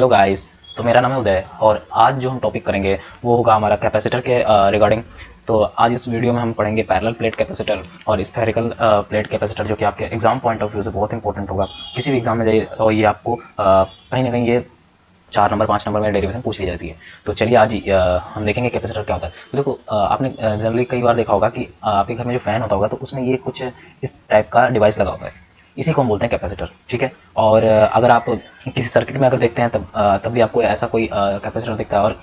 Hello guys. तो मेरा नाम है उदय और आज जो हम टॉपिक करेंगे वो होगा हमारा कैपेसिटर के रिगार्डिंग। तो आज इस वीडियो में हम पढ़ेंगे पैरेलल प्लेट कैपेसिटर और स्फेरिकल प्लेट कैपेसिटर, जो कि आपके एग्जाम पॉइंट ऑफ व्यू से बहुत इंपॉर्टेंट होगा। किसी भी एग्जाम में जाइए तो ये आपको कहीं ना कहीं ये 4 नंबर 5 नंबर में डेरिवेशन पूछ ली जाती है। तो चलिए आज हम देखेंगे कैपेसिटर क्या होता है। तो देखो, आपने जनरली कई बार देखा होगा कि आपके घर में जो फैन होता होगा तो उसमें ये कुछ इस टाइप का डिवाइस लगा होता है। इसी को हम बोलते हैं कैपेसिटर, ठीक है। और अगर आप किसी सर्किट में अगर देखते हैं तब भी आपको ऐसा कोई कैपेसिटर दिखता है।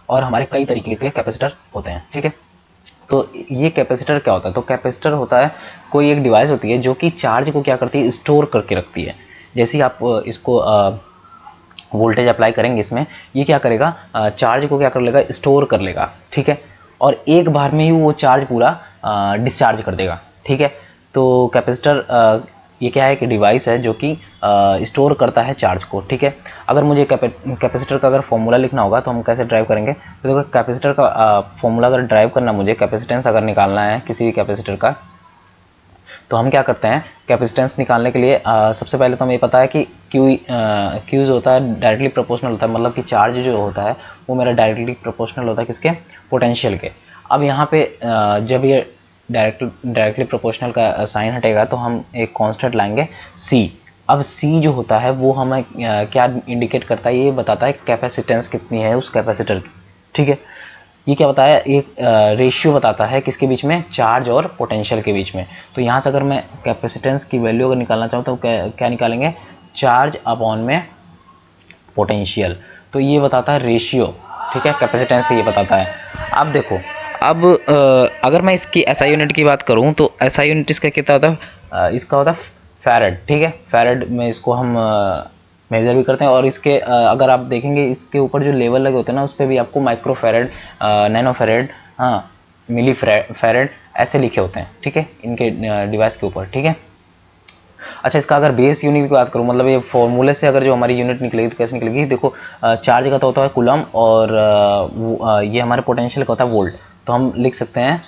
और हमारे कई तरीके के कैपेसिटर होते हैं, ठीक है। तो ये कैपेसिटर क्या होता है? तो कैपेसिटर होता है कोई एक डिवाइस होती है जो कि चार्ज को क्या करती है, स्टोर करके रखती है। जैसे ही आप इसको वोल्टेज अप्लाई करेंगे इसमें, ये क्या करेगा, चार्ज को क्या कर लेगा, स्टोर कर लेगा, ठीक है। और एक बार में ही वो चार्ज पूरा डिस्चार्ज कर देगा, ठीक है। तो कैपेसिटर ये क्या है कि डिवाइस है जो कि स्टोर करता है चार्ज को, ठीक है। अगर मुझे कैपेसिटर का अगर फॉर्मूला लिखना होगा तो हम कैसे ड्राइव करेंगे? तो देखो, कैपेसिटर का फॉर्मूला अगर ड्राइव करना, मुझे कैपेसिटेंस अगर निकालना है किसी भी कैपेसिटर का, तो हम क्या करते हैं कैपेसिटेंस निकालने के लिए, सबसे पहले तो हमें पता है कि क्यू जो होता है डायरेक्टली प्रोपोर्शनल होता है, मतलब कि चार्ज जो होता है वो मेरा डायरेक्टली प्रोपोर्शनल होता है किसके, पोटेंशियल के। अब यहाँ पे जब ये डायरेक्टली प्रोपोर्शनल का साइन हटेगा तो हम एक कांस्टेंट लाएंगे सी। अब सी जो होता है वो हमें क्या इंडिकेट करता है, ये बताता है कैपेसिटेंस कितनी है उस कैपेसिटर की, ठीक है। ये क्या बताया, एक रेशियो बताता है किसके बीच में, चार्ज और पोटेंशियल के बीच में। तो यहाँ से अगर मैं कैपेसिटेंस की वैल्यू अगर निकालना चाहूँ तो क्या निकालेंगे, चार्ज अपॉन में पोटेंशियल। तो ये बताता है रेशियो, ठीक है, कैपेसिटेंस ये बताता है। अब देखो, अब अगर मैं इसकी एसआई यूनिट की बात करूँ तो एसआई यूनिट इसका कितना होता है, इसका होता है फैरेड, ठीक है। फैरेड में इसको हम मेजर भी करते हैं। और इसके अगर आप देखेंगे इसके ऊपर जो लेवल लगे होते हैं ना, उस पर भी आपको माइक्रो फैरेड, नैनो फैरेड, हाँ, मिली फैरेड ऐसे लिखे होते हैं, ठीक है, इनके डिवाइस के ऊपर, ठीक है। अच्छा, इसका अगर बेस यूनिट की बात करूँ, मतलब ये फॉर्मूले से अगर जो हमारी यूनिट निकलेगी तो कैसे निकलेगी, देखो, चार्ज का तो होता है कूलम और ये हमारे पोटेंशियल का होता है वोल्ट। तो हम लिख सकते हैं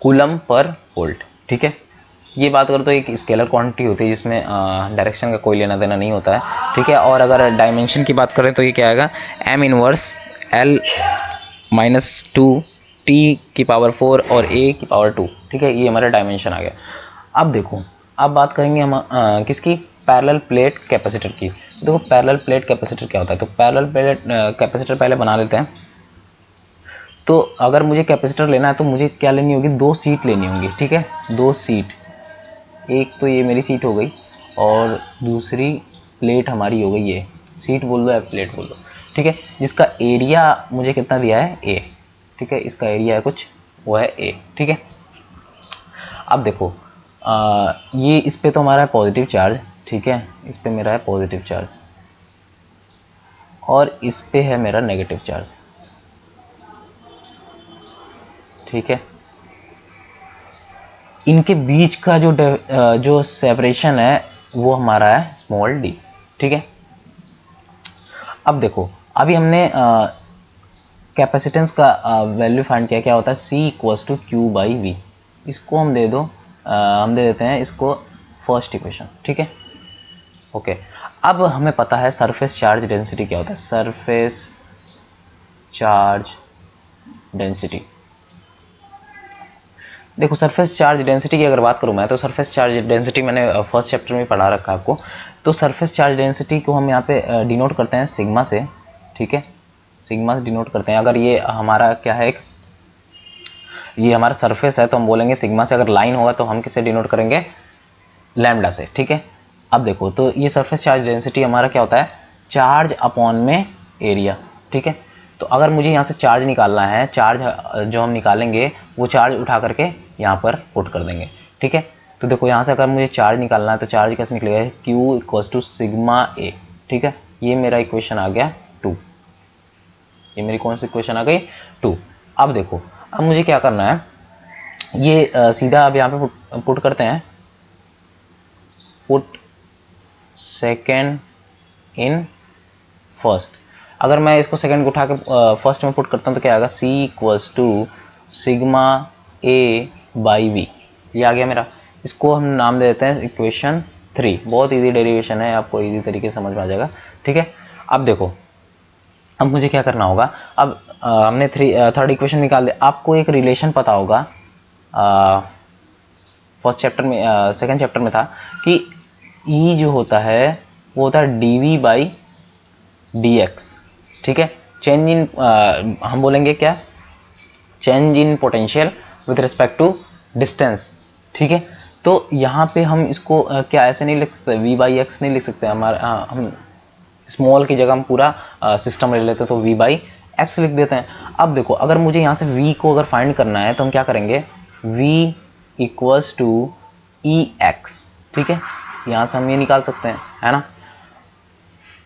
कूलम पर वोल्ट, ठीक है। ये बात करो तो एक स्केलर क्वांटिटी होती है जिसमें डायरेक्शन का कोई लेना देना नहीं होता है, ठीक है। और अगर डायमेंशन की बात करें तो ये क्या आएगा, M inverse L minus 2 T की पावर 4 और ए की पावर 2, ठीक है। ये हमारा डायमेंशन आ गया। अब देखो, अब बात करेंगे हम किसकी, पैरेलल प्लेट कैपेसिटर की। देखो, पैरेलल प्लेट कैपेसिटर क्या होता है? तो पैरेलल प्लेट कैपेसिटर पहले बना लेते हैं। तो अगर मुझे कैपेसिटर लेना है तो मुझे क्या लेनी होगी, 2 सीट लेनी होंगी, ठीक है। 2 सीट, एक तो ये मेरी सीट हो गई और दूसरी प्लेट हमारी हो गई ये, सीट बोल दो या प्लेट बोल दो, ठीक है। जिसका एरिया मुझे कितना दिया है, ए, ठीक है। इसका एरिया है कुछ, वो है ए, ठीक है। अब देखो, ये इस पे तो हमारा है पॉजिटिव चार्ज, ठीक है, इस पे मेरा है पॉजिटिव चार्ज और इस पे है मेरा नेगेटिव चार्ज, ठीक है। इनके बीच का जो सेपरेशन है वो हमारा है स्मॉल डी, ठीक है। अब देखो, अभी हमने कैपेसिटेंस का वैल्यू फाइंड किया, क्या होता है, C equals to Q by V. इसको हम दे दो, हम दे देते हैं इसको फर्स्ट इक्वेशन, ठीक है, ओके। अब हमें पता है सरफेस चार्ज डेंसिटी क्या होता है, सरफेस चार्ज डेंसिटी। देखो, सरफेस चार्ज डेंसिटी की अगर बात करूं मैं, तो सरफेस चार्ज डेंसिटी मैंने फर्स्ट चैप्टर में पढ़ा रखा है आपको। तो सरफेस चार्ज डेंसिटी को हम यहाँ पे डिनोट करते हैं सिग्मा से, ठीक है, सिग्मा से डिनोट करते हैं। अगर ये हमारा क्या है, ये हमारा सरफेस है तो हम बोलेंगे सिग्मा से। अगर लाइन होगा तो हम किससे डिनोट करेंगे, लैम्डा से, ठीक है। अब देखो, तो ये सरफेस चार्ज डेंसिटी हमारा क्या होता है, चार्ज अपॉन में एरिया, ठीक है। तो अगर मुझे यहाँ से चार्ज निकालना है, चार्ज जो हम निकालेंगे वो चार्ज उठा करके यहाँ पर पुट कर देंगे, ठीक है। तो देखो, यहाँ से अगर मुझे चार्ज निकालना है तो चार्ज कैसे निकलेगा, Q इक्वल्स टू सिग्मा ए, ठीक है। ये मेरा इक्वेशन आ गया 2, ये मेरी कौन सी इक्वेशन आ गई, 2। अब देखो, अब मुझे क्या करना है, ये सीधा अब यहाँ पे पुट करते हैं, पुट सेकेंड इन फर्स्ट। अगर मैं इसको सेकेंड को उठा के फर्स्ट में पुट करता हूँ तो क्या आएगा, C equals to sigma A by V. ये आ गया मेरा। इसको हम नाम दे देते हैं इक्वेशन 3। बहुत इजी डेरिवेशन है, आपको इजी तरीके से समझ में आ जाएगा। ठीक है, अब देखो, अब मुझे क्या करना होगा। अब हमने थर्ड इक्वेशन निकाल दिया। आपको एक रिलेशन पता होगा, फर्स्ट चैप्टर में, सेकंड चैप्टर में था कि E जो होता है वो होता है dv बाई dx। ठीक है, चेंज इन, हम बोलेंगे क्या, change in potential with respect to distance. ठीक है, तो यहाँ पे हम इसको क्या ऐसे नहीं लिख सकते, v बाई एक्स नहीं लिख सकते। हमारा हम स्मॉल की जगह हम पूरा सिस्टम ले लेते हैं, तो v बाई एक्स लिख देते हैं। अब देखो, अगर मुझे यहाँ से v को अगर फाइंड करना है तो हम क्या करेंगे, v equals to E x. ठीक है, यहाँ से हम ये निकाल सकते हैं, है ना।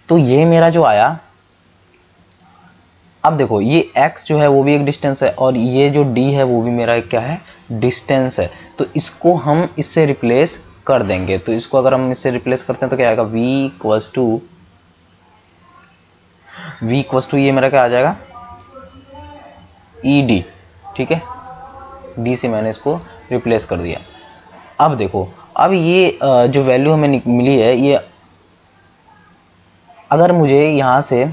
तो ये मेरा जो आया, अब देखो ये x जो है वो भी एक डिस्टेंस है, और ये जो d है वो भी मेरा एक क्या है, डिस्टेंस है। तो इसको हम इससे रिप्लेस कर देंगे। तो इसको अगर हम इससे रिप्लेस करते हैं तो क्या आएगा, v इक्वल्स टू ये मेरा क्या आ जाएगा, ई डी। ठीक है, d से मैंने इसको रिप्लेस कर दिया। अब देखो, अब ये जो वैल्यू हमें मिली है, ये अगर मुझे यहाँ से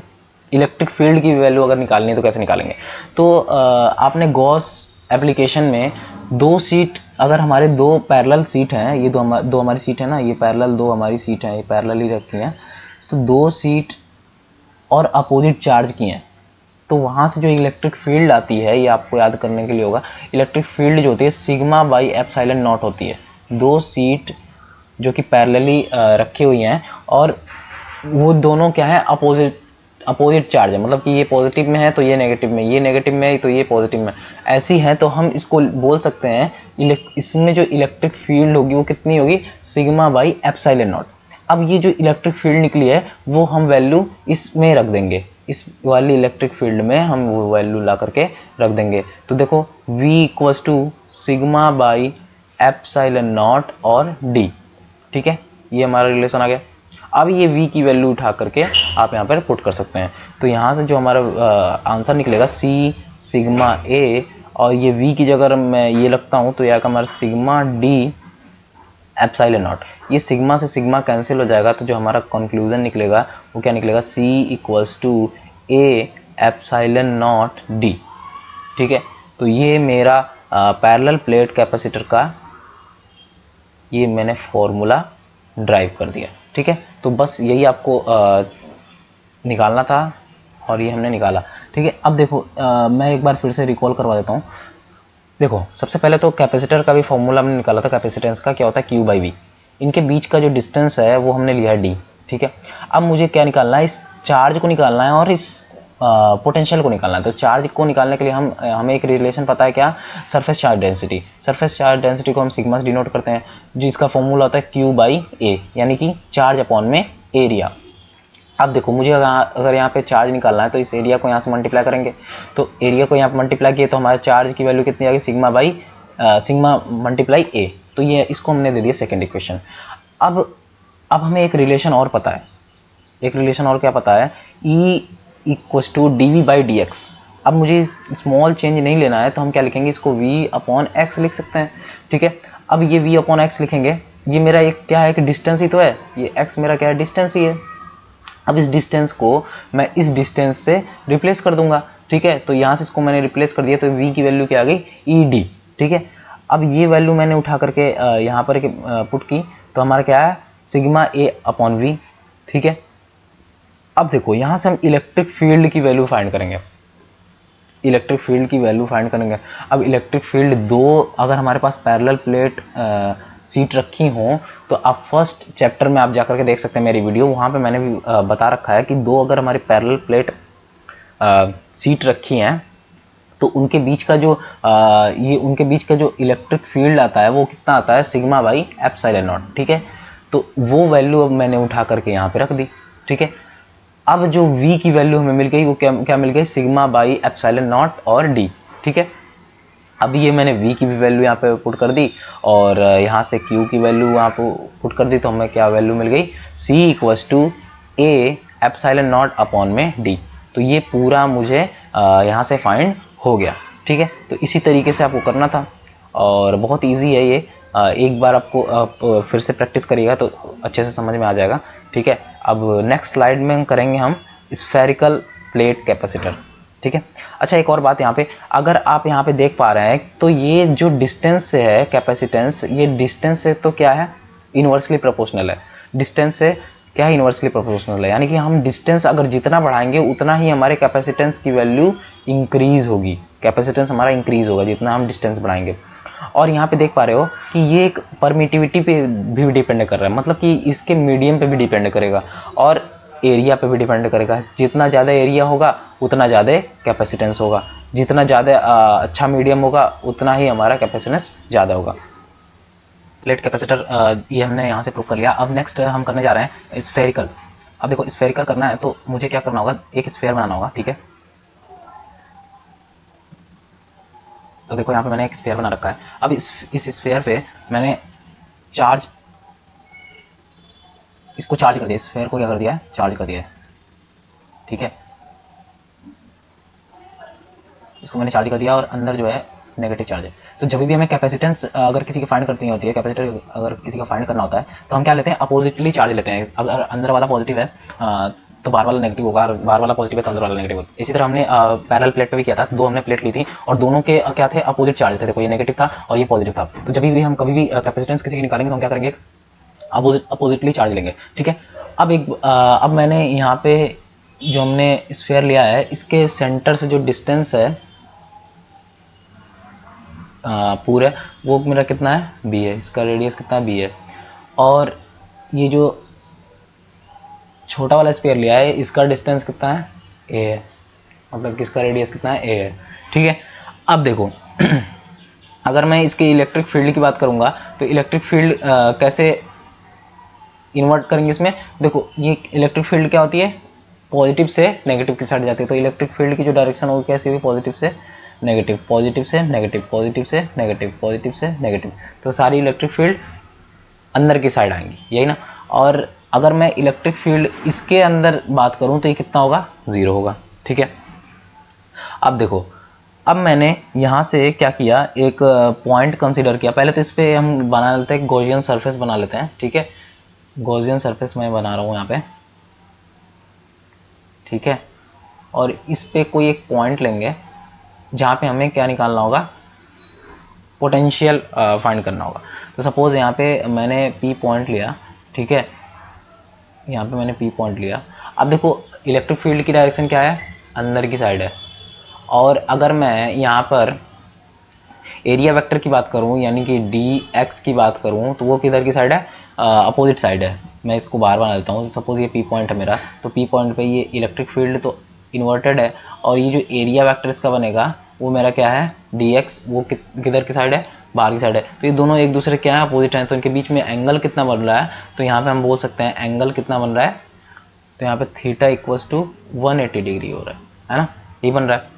इलेक्ट्रिक फील्ड की वैल्यू अगर निकालनी है तो कैसे निकालेंगे। तो आपने गॉस एप्लीकेशन में दो सीट, अगर हमारे दो पैरेलल सीट हैं, ये दो हमारी सीट है ना, ये पैरेलल दो हमारी सीट हैं, ये पैरेलल ही रखी हैं, तो दो सीट और अपोजिट चार्ज की हैं, तो वहाँ से जो इलेक्ट्रिक फील्ड आती है, ये आपको याद करने के लिए होगा, इलेक्ट्रिक फील्ड जो होती है सिग्मा बाई एप्सिलॉन नॉट होती है। दो सीट जो कि पैरेलली रखी हुई हैं, और वो दोनों क्या है, अपोजिट चार्ज है, मतलब कि ये पॉजिटिव में है तो ये नेगेटिव में, ये नेगेटिव में है तो ये पॉजिटिव में, ऐसी है। तो हम इसको बोल सकते हैं, इसमें जो इलेक्ट्रिक फील्ड होगी वो कितनी होगी, सिग्मा बाई एप्सिलॉन नॉट। अब ये जो इलेक्ट्रिक फील्ड निकली है वो हम वैल्यू इसमें रख देंगे, इस वाली इलेक्ट्रिक फील्ड में हम वो वैल्यू ला करके रख देंगे। तो देखो v equals to sigma by epsilon not और d। ठीक है, ये हमारा रिलेशन आ गया। अब ये v की वैल्यू उठा करके आप यहाँ पर पुट कर सकते हैं। तो यहाँ से जो हमारा आंसर निकलेगा c सिग्मा a, और ये v की जगह अगर मैं ये लगता हूँ तो यह हमारा सिग्मा d एप्सिलॉन नॉट। ये सिग्मा से सिग्मा कैंसिल हो जाएगा, तो जो हमारा कंक्लूजन निकलेगा वो क्या निकलेगा, c equals to a epsilon not d। ठीक है, तो ये मेरा पैरेलल प्लेट कैपेसिटर का ये मैंने फॉर्मूला ड्राइव कर दिया। ठीक है, तो बस यही आपको निकालना था और ये हमने निकाला। ठीक है, अब देखो मैं एक बार फिर से रिकॉल करवा देता हूँ। देखो, सबसे पहले तो कैपेसिटर का भी फॉर्मूला हमने निकाला था, कैपेसिटेंस का क्या होता है, Q बाई V। इनके बीच का जो डिस्टेंस है वो हमने लिया है D। ठीक है, अब मुझे क्या निकालना है, इस चार्ज को निकालना है और इस पोटेंशियल को निकालना है। तो चार्ज को निकालने के लिए हमें एक रिलेशन पता है क्या, surface charge density. Surface charge density को हम सिग्मा से डिनोट करते हैं, जिसका फॉर्मूला होता है Q बाई A, यानी कि चार्ज अपॉन में एरिया। अब देखो, मुझे अगर यहाँ पे चार्ज निकालना है तो इस एरिया को यहाँ से मल्टीप्लाई करेंगे, तो एरिया को यहाँ पे मल्टीप्लाई किए तो हमारे चार्ज की वैल्यू कितनी आ गई, सिग्मा मल्टीप्लाई ए। तो ये इसको हमने दे दिया सेकेंड इक्वेशन। अब हमें एक रिलेशन और पता है, एक रिलेशन और क्या पता है, E equals to D V by D X. अब मुझे स्मॉल चेंज नहीं लेना है तो हम क्या लिखेंगे, इसको v अपॉन एक्स लिख सकते हैं। ठीक है, अब ये v अपॉन एक्स लिखेंगे, ये मेरा एक क्या है, एक डिस्टेंस ही तो है, ये x मेरा क्या है, डिस्टेंस ही है। अब इस डिस्टेंस को मैं इस डिस्टेंस से रिप्लेस कर दूंगा। ठीक है, तो यहाँ से इसको मैंने रिप्लेस कर दिया, तो v की वैल्यू क्या आ गई, ई डी। ठीक है, अब ये वैल्यू मैंने उठा करके यहाँ पर पुट की, तो हमारा क्या है, सिग्मा ए अपॉन वी। ठीक है, अब देखो यहाँ से हम इलेक्ट्रिक फील्ड की वैल्यू फाइंड करेंगे, इलेक्ट्रिक फील्ड की वैल्यू फाइंड करेंगे। अब इलेक्ट्रिक फील्ड दो अगर हमारे पास पैरेलल प्लेट सीट रखी हो, तो आप फर्स्ट चैप्टर में आप जाकर के देख सकते हैं मेरी वीडियो, वहाँ पे मैंने भी बता रखा है कि दो अगर हमारी पैरेलल प्लेट सीट रखी हैं तो उनके बीच का जो उनके बीच का जो इलेक्ट्रिक फील्ड आता है वो कितना आता है, सिग्मा बाई एप्सिलॉन नॉट। ठीक है, तो वो वैल्यू अब मैंने उठा करके यहाँ पे रख दी। ठीक है, अब जो v की वैल्यू हमें मिल गई वो क्या मिल गई, सिग्मा बाई एप्सिलॉन नॉट और d। ठीक है, अब ये मैंने v की भी वैल्यू यहाँ पे पुट कर दी और यहाँ से q की वैल्यू वहाँ पे पुट कर दी, तो हमें क्या वैल्यू मिल गई, c equals to a epsilon not upon में d। तो ये पूरा मुझे यहाँ से फाइंड हो गया। ठीक है, तो इसी तरीके से आपको करना था और बहुत ईजी है ये। एक बार आपको आप फिर से प्रैक्टिस करिएगा तो अच्छे से समझ में आ जाएगा, ठीक है। अब नेक्स्ट स्लाइड में करेंगे हम स्फेरिकल प्लेट कैपेसिटर, ठीक है। अच्छा, एक और बात यहाँ पे, अगर आप यहाँ पे देख पा रहे हैं तो ये जो डिस्टेंस से है कैपेसिटेंस, ये डिस्टेंस से तो क्या है, इनवर्सली प्रोपोर्शनल है। डिस्टेंस से क्या है, इनवर्सली प्रोपोर्शनल है, यानी कि हम डिस्टेंस अगर जितना बढ़ाएंगे उतना ही हमारे कैपेसिटेंस की वैल्यू इंक्रीज होगी, कैपेसिटेंस हमारा इंक्रीज होगा जितना हम डिस्टेंस बढ़ाएंगे। और यहाँ पे देख पा रहे हो कि ये एक परमिटिविटी पे भी डिपेंड कर रहा है, मतलब कि इसके मीडियम पे भी डिपेंड करेगा और एरिया पे भी डिपेंड करेगा। जितना ज़्यादा एरिया होगा उतना ज़्यादा कैपेसिटेंस होगा, जितना ज़्यादा अच्छा मीडियम होगा उतना ही हमारा कैपेसिटेंस ज़्यादा होगा। प्लेट कैपेसिटर ये हमने यहाँ से प्रूव कर लिया। अब नेक्स्ट हम करने जा रहे हैं स्फेरिकल। अब देखो, स्फेरिकल करना है तो मुझे क्या करना होगा, एक स्फेयर बनाना होगा, ठीक है। तो देखो यहाँ पे मैंने एक स्फेयर बना रखा है। अब इस स्फेयर पे मैंने इसको चार्ज कर दिया, स्फेयर को क्या कर दिया है, चार्ज कर दिया है, ठीक है। इसको मैंने चार्ज कर दिया और अंदर जो है नेगेटिव चार्ज है। तो जब भी हमें कैपेसिटेंस अगर किसी की फाइंड करनी होती है, कैपेसिटर अगर किसी का फाइंड करना होता है तो हम क्या लेते हैं, अपोजिटली चार्ज लेते हैं। अगर अंदर वाला पॉजिटिव है तो बाहर वाला नेगेटिव होगा, बाहर वाला पॉजिटिव है तो अंदर वाला नेगेटिव होगा। इसी तरह हमने पैरेलल प्लेट पे भी किया था, दो हमने प्लेट ली थी और दोनों के क्या थे, अपोजिट चार्ज थे। देखो, ये नेगेटिव था और ये पॉजिटिव था। तो जब भी हम कभी भी कैपेसिटेंस किसी की निकालेंगे तो हम क्या करेंगे, अपोजिटली चार्ज लेंगे, ठीक है। अब मैंने यहाँ पे जो हमने स्फेयर लिया है इसके सेंटर से जो डिस्टेंस है पूरा, वो मेरा कितना है, बी है। इसका रेडियस कितना बी है। और ये जो छोटा वाला स्फीयर लिया है इसका डिस्टेंस कितना है, ए है, मतलब किसका रेडियस कितना है, ए है, ठीक है। अब देखो अगर मैं इसके इलेक्ट्रिक फील्ड की बात करूंगा तो इलेक्ट्रिक फील्ड कैसे इन्वर्ट करेंगे इसमें। देखो, ये इलेक्ट्रिक फील्ड क्या होती है, पॉजिटिव से नेगेटिव की साइड जाती है। तो इलेक्ट्रिक फील्ड की जो डायरेक्शन होगी कैसी होगी, पॉजिटिव से नेगेटिव, पॉजिटिव से नेगेटिव, पॉजिटिव से नेगेटिव, पॉजिटिव से नेगेटिव। तो सारी इलेक्ट्रिक फील्ड अंदर की साइड आएंगी, यही ना। और अगर मैं इलेक्ट्रिक फील्ड इसके अंदर बात करूं तो ये कितना होगा, 0 होगा, ठीक है। अब देखो, अब मैंने यहाँ से क्या किया, एक पॉइंट कंसीडर किया। पहले तो इस पर हम बना लेते हैं, गॉसियन सरफेस बना लेते हैं, ठीक है। गॉसियन सरफेस मैं बना रहा हूँ यहाँ पे, ठीक है। और इस पे कोई एक पॉइंट लेंगे जहाँ पे हमें क्या निकालना होगा, पोटेंशियल फाइंड करना होगा। तो सपोज यहाँ पे मैंने पी पॉइंट लिया, ठीक है। यहाँ पे मैंने पी पॉइंट लिया। अब देखो, इलेक्ट्रिक फील्ड की डायरेक्शन क्या है, अंदर की साइड है। और अगर मैं यहाँ पर एरिया वेक्टर की बात करूँ, यानी कि डी एक्स की बात करूँ, तो वो किधर की साइड है, अपोजिट साइड है। मैं इसको बार बार लेता हूँ। सपोज ये पी पॉइंट है मेरा, तो पी पॉइंट पे ये इलेक्ट्रिक फील्ड तो इन्वर्टेड है और ये जो एरिया वेक्टर इसका बनेगा वो मेरा क्या है, डी एक्स, वो किधर की साइड है, बाहर की साइड है। तो ये दोनों एक दूसरे क्या है, अपोजिट हैं। तो इनके बीच में एंगल कितना बन रहा है, तो यहाँ पे हम बोल सकते हैं एंगल कितना बन रहा है, तो यहाँ पे थीटा इक्वल्स टू 180 डिग्री हो रहा है ना, ये बन रहा है।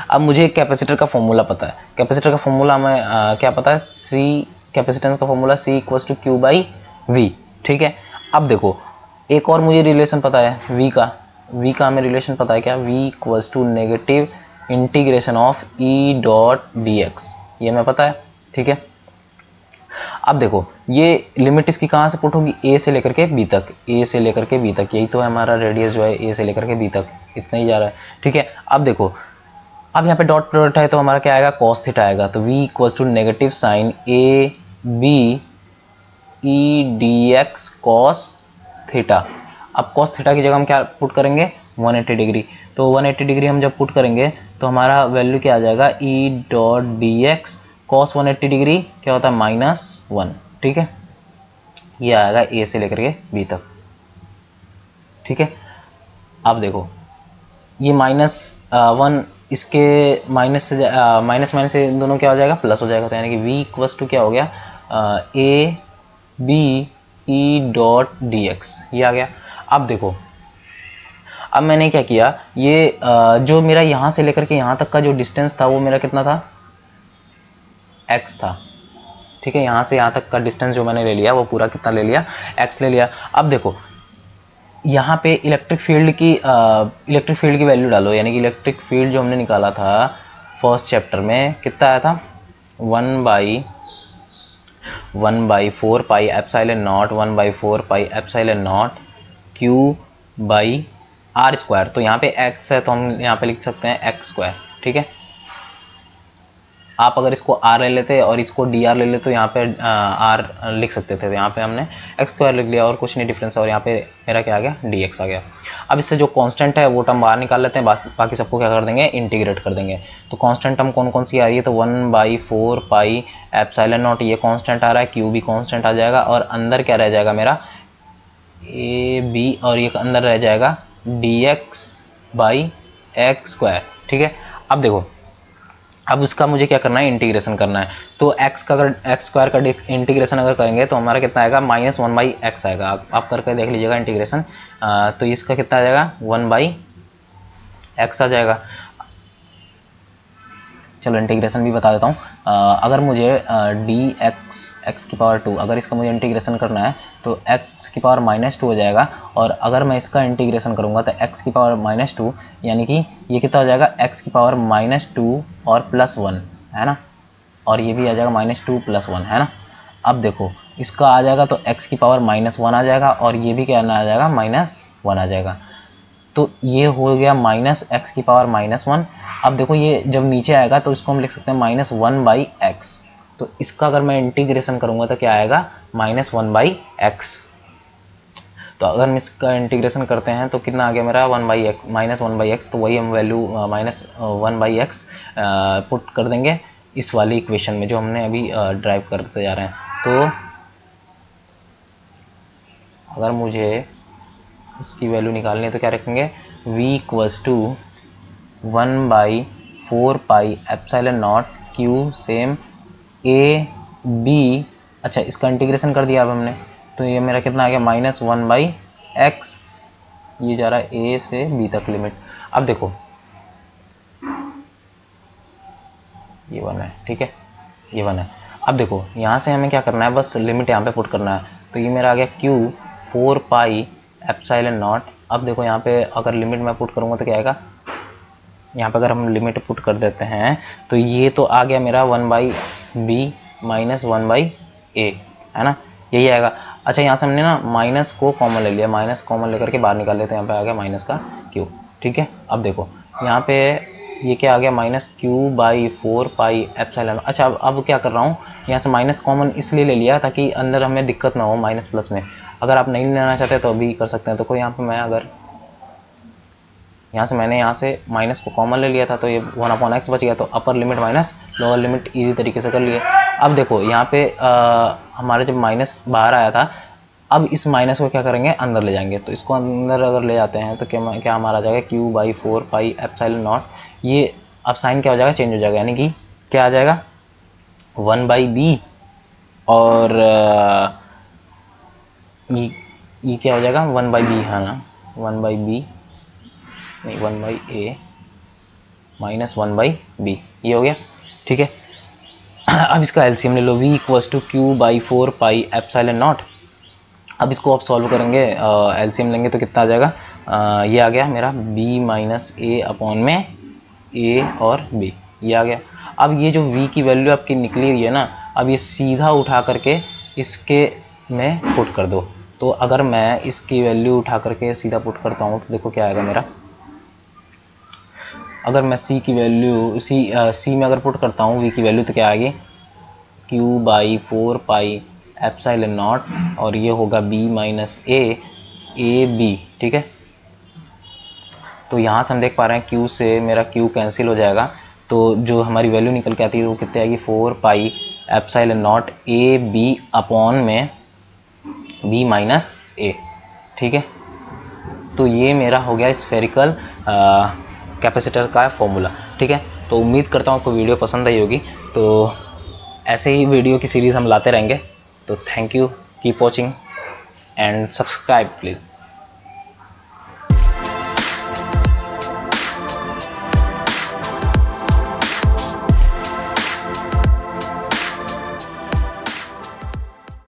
अब मुझे कैपेसिटर का फॉर्मूला पता है। कैपेसिटर का फॉर्मूला हमें क्या पता है, सी, कैपेसिटेंस का formula C equals to Q by V, ठीक है। अब देखो, एक और मुझे रिलेशन पता है वी का हमें रिलेशन पता है क्या, V equals to negative integration of E dot D X, ये हमें पता है, ठीक है। अब देखो, ये लिमिट इसकी कहाँ से पुट होगी, ए से लेकर के बी तक, ए से लेकर के बी तक, यही तो है हमारा रेडियस जो है, ए से लेकर के बी तक इतना ही जा रहा है, ठीक है। अब देखो, अब यहाँ पे डॉट प्रोडक्ट है तो हमारा क्या आएगा, कॉस थीटा आएगा। तो v equals to negative sign A B E D X cos theta. अब कॉस थीटा की जगह हम क्या पुट करेंगे, 180 डिग्री। तो 180 डिग्री हम जब पुट करेंगे तो हमारा वैल्यू क्या आ जाएगा, ई dot D X cos 180 degree क्या होता है, -1, ठीक है। ये आएगा ए से लेकर के बी तक, ठीक है। अब देखो, ये -1 इसके माइनस से माइनस माइनस से दोनों क्या हो जाएगा, प्लस हो जाएगा। तो यानी कि v इक्वल्स टू क्या हो गया, A B E dot D X, ये आ गया। अब देखो, अब मैंने क्या किया, ये जो मेरा यहाँ से लेकर के यहाँ तक का जो डिस्टेंस था वो मेरा कितना था, x था, ठीक है। यहाँ से यहाँ तक का डिस्टेंस जो मैंने ले लिया वो पूरा कितना ले लिया, x ले लिया। अब देखो, यहाँ पे इलेक्ट्रिक फील्ड की वैल्यू डालो, यानी कि इलेक्ट्रिक फील्ड जो हमने निकाला था फर्स्ट चैप्टर में कितना आया था, 1/√r 1/4 pi epsilon not 1/4 pi epsilon not Q by R square. तो यहाँ पे x है तो हम यहाँ पे लिख सकते हैं एक्स स्क्वायर, ठीक है। आप अगर इसको r ले लेते और इसको dr ले लेते तो यहाँ पे r लिख सकते थे, तो यहाँ पे हमने एक्स स्क्वायर लिख लिया और कुछ नहीं डिफरेंस, और यहाँ पे मेरा क्या आ गया, dx आ गया। अब इससे जो कांस्टेंट है वो टर्म बाहर निकाल लेते हैं, बाकी सबको क्या कर देंगे, इंटीग्रेट कर देंगे। तो कांस्टेंट टर्म कौन कौन सी आ रही है, तो 1/4 पाई एप्सिलॉन नॉट ये कांस्टेंट आ रहा है, क्यू भी कांस्टेंट आ जाएगा, और अंदर क्या रह जाएगा मेरा ए बी, और ये अंदर रह जाएगा dx बाई एक्स स्क्वायर, ठीक है। अब देखो, अब उसका मुझे क्या करना है, इंटीग्रेशन करना है। तो x का अगर एक्स स्क्वायर का इंटीग्रेशन अगर करेंगे तो हमारा कितना आएगा, -1/x आएगा। आप करके देख लीजिएगा इंटीग्रेशन। तो इसका कितना आ जाएगा, 1/x आ जाएगा। चलो इंटीग्रेशन भी बता देता हूँ। अगर मुझे dx(x⁻²) अगर इसका मुझे इंटीग्रेशन करना है तो x⁻² हो जाएगा, और अगर मैं इसका इंटीग्रेशन करूँगा तो x⁻² यानी कि ये कितना हो जाएगा, x⁻² और +1 है ना, और ये भी आ जाएगा -2 + 1 है ना। अब देखो इसका आ जाएगा तो x⁻−1 आ जाएगा, और ये भी क्या आ जाएगा, -1 आ जाएगा। तो ये हो गया -x⁻−1। अब देखो ये जब नीचे आएगा तो इसको हम लिख सकते हैं -1/x। तो इसका अगर मैं इंटीग्रेशन करूंगा तो क्या आएगा, -1/x। तो अगर हम इसका इंटीग्रेशन करते हैं तो कितना आ गया मेरा, 1/x। तो वही हम वैल्यू -1/x पुट कर देंगे इस वाली इक्वेशन में जो हमने अभी ड्राइव करते जा रहे हैं। तो अगर मुझे इसकी वैल्यू निकालनी है तो क्या रखेंगे, v = 1/4 pi epsilon not Q same A B. अच्छा इसका इंटीग्रेशन कर दिया अब हमने, तो ये मेरा कितना आ गया, -1/x। ये जा रहा है ए से बी तक लिमिट। अब देखो ये 1 है, ठीक है, ये 1 है। अब देखो यहाँ से हमें क्या करना है, बस लिमिट यहाँ पे पुट करना है। तो ये मेरा आ गया q 4 पाई एप्सिलॉन नॉट। अब देखो यहाँ पे अगर लिमिट मैं पुट करूँगा तो क्या आएगा, यहाँ पे अगर हम लिमिट पुट कर देते हैं तो ये तो आ गया मेरा 1/b - 1/a है ना, यही आएगा। अच्छा यहाँ से हमने ना माइनस को कॉमन ले लिया, माइनस कॉमन लेकर के बाहर निकाल लेते हैं, यहाँ पे आ गया माइनस का q, ठीक है। अब देखो यहाँ पे ये क्या आ गया, -q/4 पाई एप्सिलॉन। अच्छा अब क्या कर रहा हूँ, यहाँ से माइनस कॉमन इसलिए ले लिया ताकि अंदर हमें दिक्कत ना हो माइनस प्लस में। अगर आप नहीं लेना चाहते तो अभी कर सकते हैं। तो कोई यहाँ पे मैं अगर यहाँ से माइनस को कॉमन ले लिया था तो ये 1/x बच गया, तो upper limit minus lower limit easy तरीके से कर लिए। अब देखो यहाँ पे हमारे जब माइनस बाहर आया था, अब इस माइनस को क्या करेंगे, अंदर ले जाएंगे। तो इसको अंदर अगर ले जाते हैं तो क्या हमारा आ जाएगा, q/4 पाई एप्सिलॉन नॉट। ये अब साइन क्या हो जाएगा, चेंज हो जाएगा, यानी कि क्या आ जाएगा, 1/b, और ये क्या हो जाएगा, 1/b है ना, 1/b नहीं 1/a - 1/b, ये हो गया, ठीक है। अब इसका एलसीएम ले लो, v = q/4 pi epsilon not. अब इसको आप सॉल्व करेंगे, एलसीएम लेंगे तो कितना आ जाएगा, ये आ गया मेरा b - a अपॉन में a और b, ये आ गया। अब ये जो v की वैल्यू आपकी निकली हुई है ना, अब ये सीधा उठा करके इसके में पुट कर दो। तो अगर मैं इसकी वैल्यू उठा करके सीधा पुट करता हूँ तो देखो क्या आएगा मेरा, अगर मैं c की वैल्यू c में अगर पुट करता हूँ v की वैल्यू तो क्या आएगी, q/4 पाई एप्सिलॉन नॉट, और ये होगा b - a b, ठीक है। तो यहाँ से हम देख पा रहे हैं q से मेरा q कैंसिल हो जाएगा, तो जो हमारी वैल्यू निकल के आती है वो कितनी आएगी, 4 पाई epsilon not a b upon में b - a, ठीक है। तो ये मेरा हो गया स्फेरिकल कैपेसिटर का फॉर्मूला, ठीक है। तो उम्मीद करता हूँ आपको वीडियो पसंद आई होगी। तो ऐसे ही वीडियो की सीरीज़ हम लाते रहेंगे। तो thank you, keep watching and subscribe please.